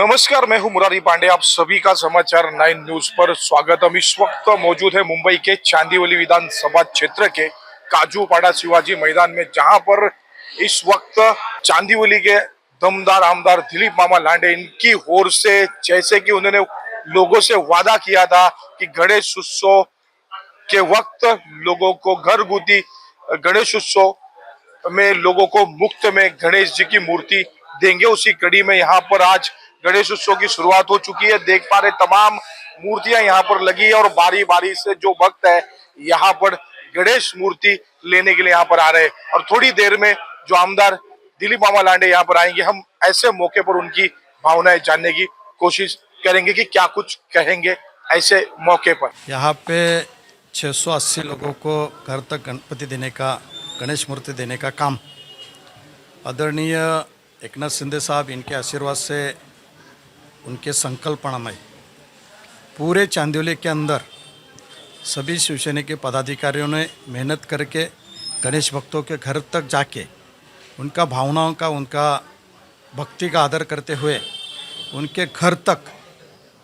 नमस्कार, मैं हूं मुरारी पांडे। आप सभी का समाचार 9 न्यूज पर स्वागत। हम इस वक्त मौजूद है मुंबई के चांदीवली विधानसभा क्षेत्र के काजूपाड़ा शिवाजी मैदान में, जहां पर इस वक्त चांदीवली के दमदार आमदार दिलीप मामा लांडे, इनकी ओर से जैसे कि उन्होंने लोगों से वादा किया था कि गणेश उत्सव के वक्त लोगों को घरगुती गणेश उत्सव में लोगों को मुफ्त में गणेश जी की मूर्ति देंगे, उसी कड़ी में यहाँ पर आज गणेश उत्सव की शुरुआत हो चुकी है। देख पा रहे तमाम मूर्तियां यहाँ पर लगी है और बारी बारी से जो भक्त है यहाँ पर गणेश मूर्ति लेने के लिए यहाँ पर आ रहे हैं। और थोड़ी देर में जो आमदार दिलीप मामा लांडे यहाँ पर आएंगे, हम ऐसे मौके पर उनकी भावनाएं जानने की कोशिश करेंगे कि क्या कुछ कहेंगे ऐसे मौके पर। यहाँ पे 680 लोगों को घर तक गणपति देने का, गणेश मूर्ति देने का काम आदरणीय एकनाथ शिंदे साहब, इनके आशीर्वाद से, उनके संकल्पना में पूरे चांदीवली के अंदर सभी शिवसेना के पदाधिकारियों ने मेहनत करके गणेश भक्तों के घर तक जाके उनका भावनाओं का, उनका भक्ति का आदर करते हुए उनके घर तक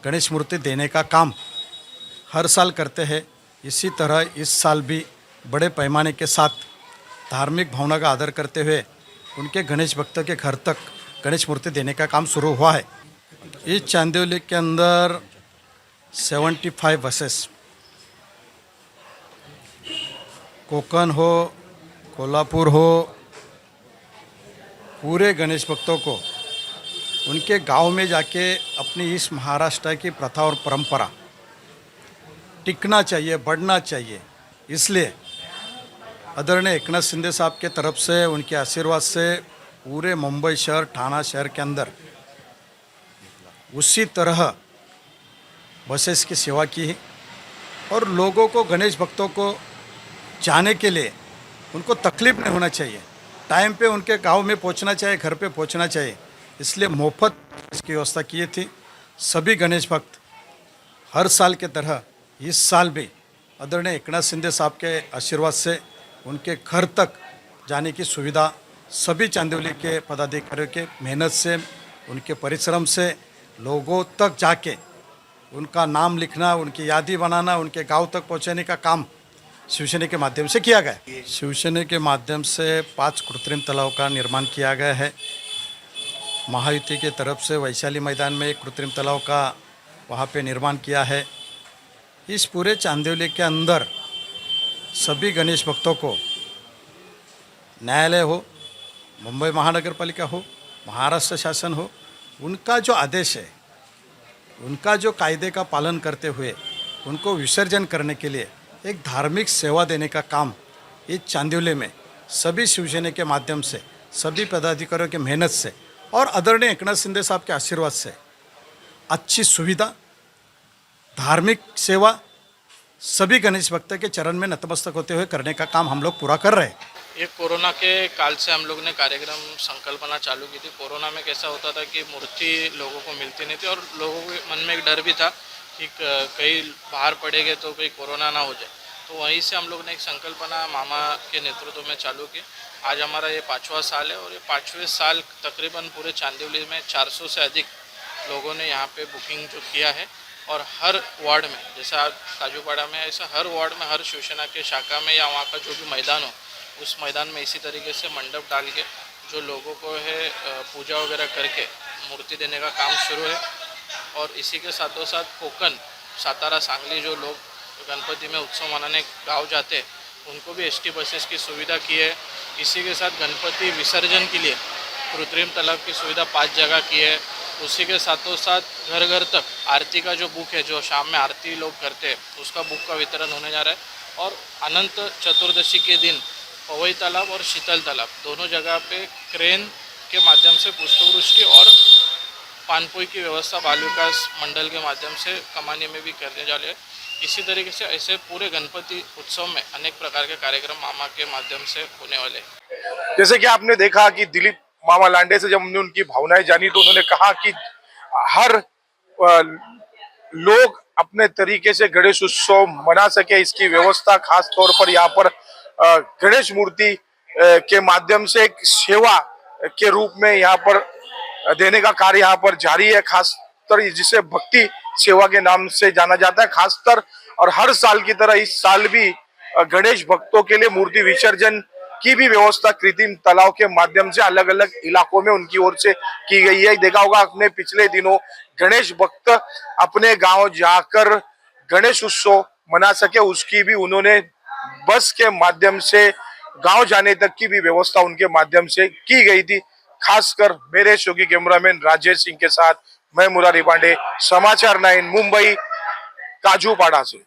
गणेश मूर्ति देने का काम हर साल करते हैं। इसी तरह इस साल भी बड़े पैमाने के साथ धार्मिक भावना का आदर करते हुए उनके गणेश भक्तों के घर तक गणेश मूर्ति देने का काम शुरू हुआ है। इस चांदीवली के अंदर 75 बसेस, कोकण हो, कोल्हापुर हो, पूरे गणेश भक्तों को उनके गांव में जाके अपनी इस महाराष्ट्र की प्रथा और परंपरा टिकना चाहिए, बढ़ना चाहिए। इसलिए आदरणीय एकनाथ शिंदे साहब के तरफ से, उनके आशीर्वाद से पूरे मुंबई शहर, ठाणा शहर के अंदर उसी तरह बसेस की सेवा की है। और लोगों को, गणेश भक्तों को जाने के लिए उनको तकलीफ नहीं होना चाहिए, टाइम पे उनके गांव में पहुंचना चाहिए, घर पे पहुंचना चाहिए। इसलिए मुफ्त इसकी व्यवस्था की थी। सभी गणेश भक्त हर साल के तरह इस साल भी आदरणीय एकनाथ शिंदे साहब के आशीर्वाद से उनके घर तक जाने की सुविधा सभी चांदीवली के पदाधिकारियों के मेहनत से, उनके परिश्रम से लोगों तक जाके उनका नाम लिखना, उनकी यादी बनाना, उनके गांव तक पहुंचाने का काम शिवसेना के माध्यम से किया गया। शिवसेना के माध्यम से 5 कृत्रिम तालाब का निर्माण किया गया है। महायुति की तरफ से वैशाली मैदान में एक कृत्रिम तालाब का वहाँ पे निर्माण किया है। इस पूरे चांदीवली के अंदर सभी गणेश भक्तों को, न्यायालय हो, मुंबई महानगर पालिका हो, महाराष्ट्र शासन हो, उनका जो आदेश है, उनका जो कायदे का पालन करते हुए उनको विसर्जन करने के लिए एक धार्मिक सेवा देने का काम इस चांदीवली में सभी शिवसेना के माध्यम से, सभी पदाधिकारियों की मेहनत से और आदरणीय एकनाथ शिंदे साहब के आशीर्वाद से अच्छी सुविधा, धार्मिक सेवा सभी गणेश भक्त के चरण में नतमस्तक होते हुए करने का काम हम लोग पूरा कर रहे हैं। ये कोरोना के काल से हम लोग ने कार्यक्रम संकल्पना चालू की थी। कोरोना में कैसा होता था कि मूर्ति लोगों को मिलती नहीं थी और लोगों के मन में एक डर भी था कि कहीं बाहर पड़ेंगे तो कहीं कोरोना ना हो जाए। तो वहीं से हम लोग ने एक संकल्पना मामा के नेतृत्व में चालू की। आज हमारा ये 5वां साल है और ये 5वें साल तकरीबन पूरे चांदीवली में 400 से अधिक लोगों ने यहाँ पे बुकिंग जो किया है। और हर वार्ड में, जैसा काजूपाड़ा में, ऐसा हर वार्ड में, हर शिवसेना के शाखा में या वहाँ का जो भी मैदान हो, उस मैदान में इसी तरीके से मंडप डाल के जो लोगों को है पूजा वगैरह करके मूर्ति देने का काम शुरू है। और इसी के साथों साथ कोकण, सातारा, सांगली जो लोग गणपति में उत्सव मनाने गाँव जाते हैं, उनको भी एसटी बसेस की सुविधा की है। इसी के साथ गणपति विसर्जन के लिए कृत्रिम तालाब की सुविधा 5 जगह की है। उसी के साथों साथ घर घर तक आरती का जो बुक है, जो शाम में आरती लोग करते हैं, उसका बुक का वितरण होने जा रहा है। और अनंत चतुर्दशी के दिन पवई तालाब और शीतल तालाब दोनों जगह पे क्रेन के माध्यम से पुष्पवृष्टि और पानपोई की व्यवस्था बाल विकास मंडल के माध्यम से कमानी में भी करने जा रहे हैं। इसी तरीके से ऐसे पूरे गणपति उत्सव में अनेक प्रकार के कार्यक्रम मामा के माध्यम से होने वाले हैं। जैसे कि आपने देखा कि दिलीप मामा लांडे से जब हमने उनकी भावनाएं जानी तो उन्होंने कहा कि हर लोग अपने तरीके से गणेश उत्सव मना सके, इसकी व्यवस्था खास तौर पर यहाँ पर गणेश मूर्ति के माध्यम से एक सेवा के रूप में यहाँ पर देने का कार्य यहाँ पर जारी है, खासकर जिसे भक्ति सेवा के नाम से जाना जाता है खासकर। और हर साल की तरह इस साल भी गणेश भक्तों के लिए मूर्ति विसर्जन की भी व्यवस्था कृत्रिम तालाब के माध्यम से अलग अलग इलाकों में उनकी ओर से की गई है। देखा होगा आपने पिछले दिनों गणेश भक्त अपने गांव जाकर गणेश उत्सव मना सके, उसकी भी उन्होंने बस के माध्यम से गांव जाने तक की भी व्यवस्था उनके माध्यम से की गई थी। खासकर मेरे शोकी कैमरामैन राजेश सिंह के साथ मैं मुरारी पांडे, समाचार 9 मुंबई काजूपाड़ा से।